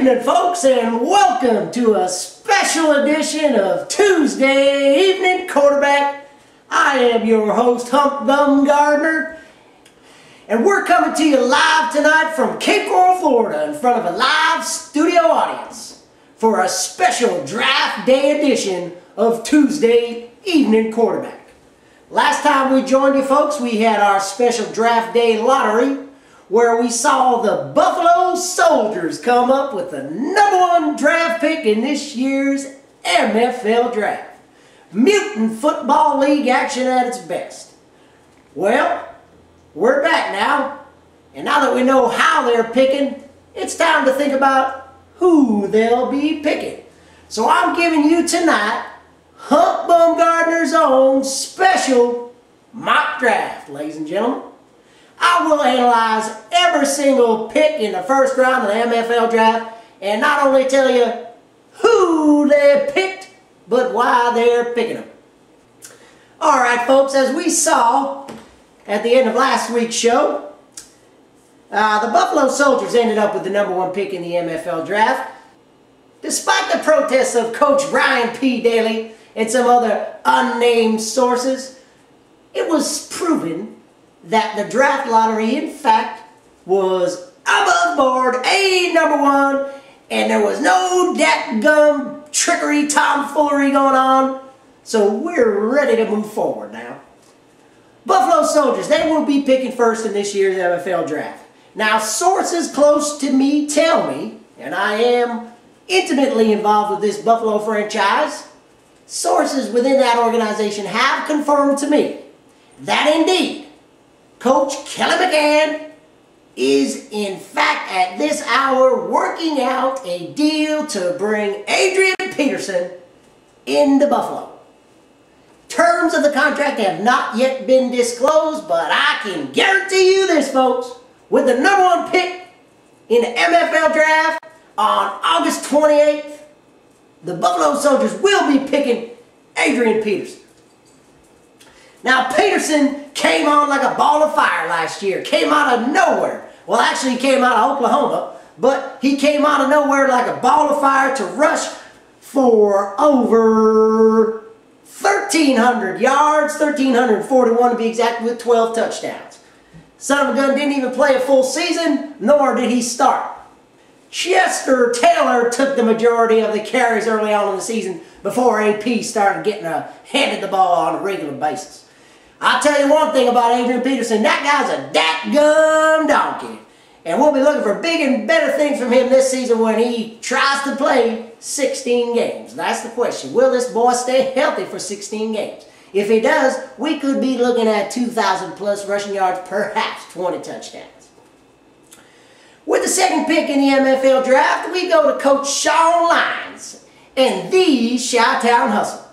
evening, folks, and welcome to a special edition of Tuesday Evening Quarterback. I am your host, Hump Bumgardner, and we're coming to you live tonight from Cape Coral, Florida, in front of a live studio audience for a special Draft Day edition of Tuesday Evening Quarterback. Last time we joined you, folks, we had our special Draft Day lottery, where we saw the Buffalo Soldiers come up with the #1 draft pick in this year's NFL Draft. Mutant Football League action at its best. Well, we're back now, and now that we know how they're picking, it's time to think about who they'll be picking. So I'm giving you tonight Hump Bumgardner's own special mock draft, ladies and gentlemen. I will analyze every single pick in the first round of the NFL Draft and not only tell you who they picked, but why they're picking them. Alright, folks, as we saw at the end of last week's show, the Buffalo Soldiers ended up with the #1 pick in the NFL Draft. Despite the protests of Coach Brian P. Daly and some other unnamed sources, it was proven that the draft lottery, in fact, was above board, #1, and there was no dadgum trickery, tomfoolery going on. So we're ready to move forward now. Buffalo Soldiers, they will be picking first in this year's NFL Draft. Now, sources close to me tell me, and I am intimately involved with this Buffalo franchise, sources within that organization have confirmed to me that indeed Coach Kelly McCann is in fact at this hour working out a deal to bring Adrian Peterson into Buffalo. Terms of the contract have not yet been disclosed, but I can guarantee you this, folks. With the #1 pick in the NFL Draft on August 28th, the Buffalo Soldiers will be picking Adrian Peterson. Now, Peterson came on like a ball of fire last year. Came out of nowhere. Well, actually, he came out of Oklahoma, but he came out of nowhere like a ball of fire to rush for over 1,300 yards, 1,341 to be exact, with 12 touchdowns. Son of a gun didn't even play a full season, nor did he start. Chester Taylor took the majority of the carries early on in the season before AP started getting handed the ball on a regular basis. I'll tell you one thing about Adrian Peterson, that guy's a dadgum donkey. And we'll be looking for big and better things from him this season when he tries to play 16 games. That's the question. Will this boy stay healthy for 16 games? If he does, we could be looking at 2,000 plus rushing yards, perhaps 20 touchdowns. With the second pick in the NFL Draft, we go to Coach Sean Lyons and the Chi-Town Hustle.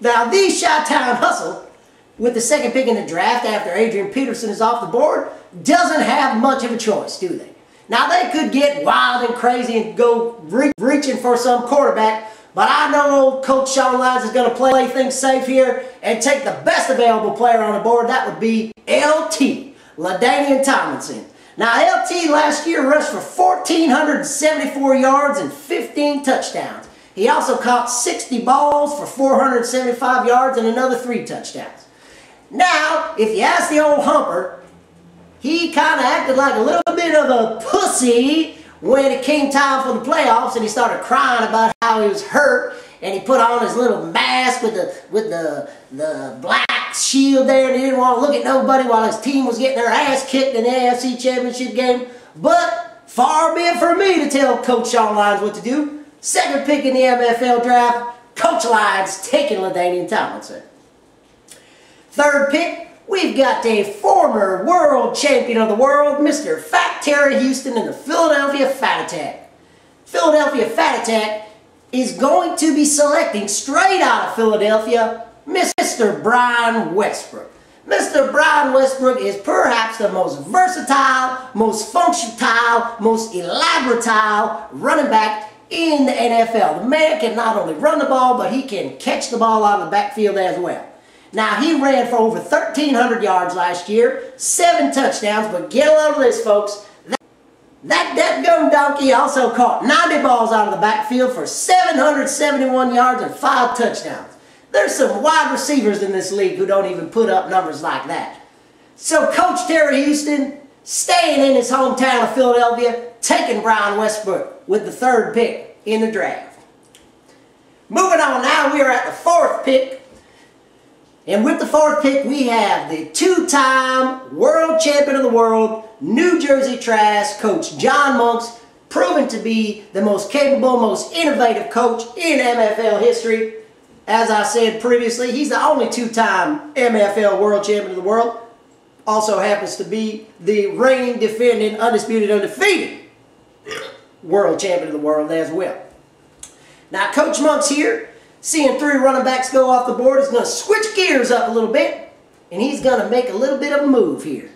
Now, the Chi-Town Hustle, with the second pick in the draft after Adrian Peterson is off the board, doesn't have much of a choice, do they? Now, they could get wild and crazy and go reaching for some quarterback, but I know old Coach Sean Lyons is going to play things safe here and take the best available player on the board. That would be LT, LaDainian Tomlinson. Now, LT last year rushed for 1,474 yards and 15 touchdowns. He also caught 60 balls for 475 yards and another 3 touchdowns. Now, if you ask the old Humper, he kind of acted like a little bit of a pussy when it came time for the playoffs, and he started crying about how he was hurt, and he put on his little mask with the black shield there, and he didn't want to look at nobody while his team was getting their ass kicked in the AFC Championship game. But far be it for me to tell Coach Sean Lyons what to do. Second pick in the NFL Draft, Coach Lyons taking LaDainian Tomlinson. Third pick, we've got a former world champion of the world, Mr. Fat Terry Houston and the Philadelphia Fat Attack. Philadelphia Fat Attack is going to be selecting straight out of Philadelphia, Mr. Brian Westbrook. Mr. Brian Westbrook is perhaps the most versatile, most functional, most elaborate running back in the NFL. The man can not only run the ball, but he can catch the ball out of the backfield as well. Now, he ran for over 1,300 yards last year, 7 touchdowns, but get a load of this, folks. That young donkey also caught 90 balls out of the backfield for 771 yards and 5 touchdowns. There's some wide receivers in this league who don't even put up numbers like that. So Coach Terry Houston, staying in his hometown of Philadelphia, taking Brian Westbrook with the 3rd pick in the draft. Moving on now, we are at the 4th pick. And with the 4th pick, we have the 2-time world champion of the world, New Jersey Trash, Coach John Monks, proven to be the most capable, most innovative coach in MFL history. As I said previously, he's the only 2-time MFL world champion of the world. Also happens to be the reigning, defending, undisputed, undefeated world champion of the world as well. Now, Coach Monks here, seeing 3 running backs go off the board, is going to switch gears up a little bit, and he's going to make a little bit of a move here.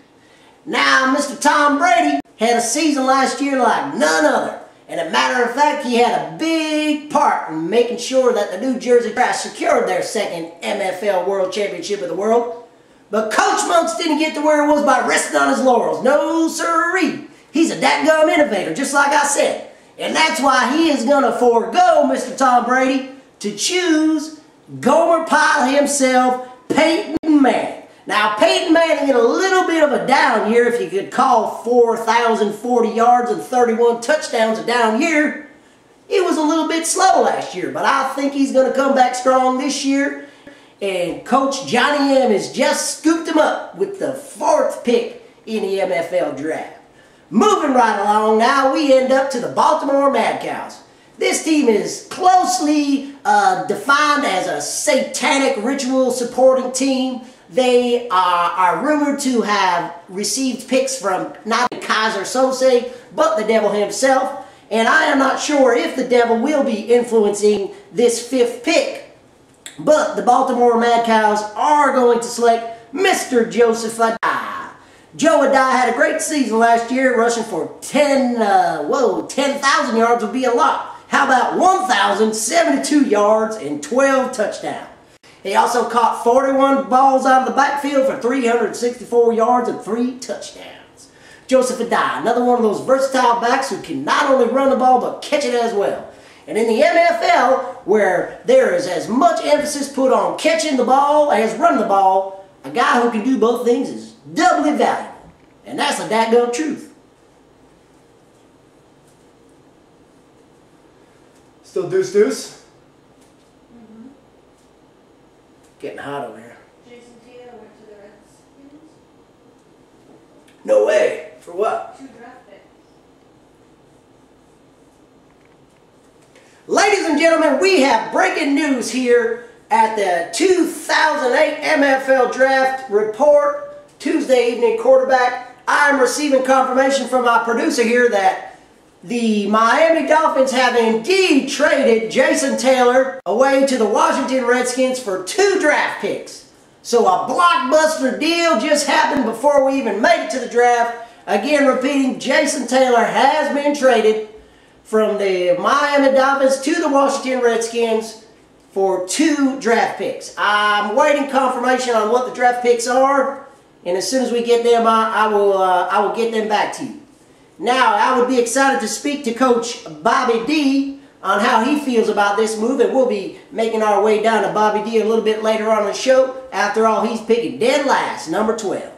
Now, Mr. Tom Brady had a season last year like none other. And a matter of fact, he had a big part in making sure that the New Jersey Trash secured their 2nd MFL World Championship of the world. But Coach Monks didn't get to where it was by resting on his laurels. No sirree. He's a dadgum innovator, just like I said. And that's why he is going to forego Mr. Tom Brady to choose Gomer Pyle himself, Peyton Manning. Now, Peyton Manning in a little bit of a down year, if you could call 4,040 yards and 31 touchdowns a down year. It was a little bit slow last year, but I think he's going to come back strong this year. And Coach Johnny M has just scooped him up with the 4th pick in the MFL draft. Moving right along now, we end up to the Baltimore Mad Cows. This team is closely defined as a satanic ritual supporting team. They are rumored to have received picks from not Kaiser Sose, but the devil himself. And I am not sure if the devil will be influencing this 5th pick. But the Baltimore Mad Cows are going to select Mr. Joseph Adai. Joe Adai had a great season last year, rushing for 10,000 yards would be a lot. How about 1,072 yards and 12 touchdowns? He also caught 41 balls out of the backfield for 364 yards and 3 touchdowns. Joseph Adai, another one of those versatile backs who can not only run the ball but catch it as well. And in the MFL, where there is as much emphasis put on catching the ball as running the ball, a guy who can do both things is doubly valuable. And that's the dadgum truth. Still deuce? Mm-hmm. Getting hot over here. Jason Taylor went to the Redskins. No way. For what? 2 draft picks. Ladies and gentlemen, we have breaking news here at the 2008 MFL Draft Report. Tuesday evening quarterback. I'm receiving confirmation from my producer here that the Miami Dolphins have indeed traded Jason Taylor away to the Washington Redskins for 2 draft picks. So a blockbuster deal just happened before we even made it to the draft. Again, repeating, Jason Taylor has been traded from the Miami Dolphins to the Washington Redskins for 2 draft picks. I'm waiting confirmation on what the draft picks are, and as soon as we get them, I will get them back to you. Now, I would be excited to speak to Coach Bobby D on how he feels about this move, and we'll be making our way down to Bobby D a little bit later on in the show. After all, he's picking dead last, number 12.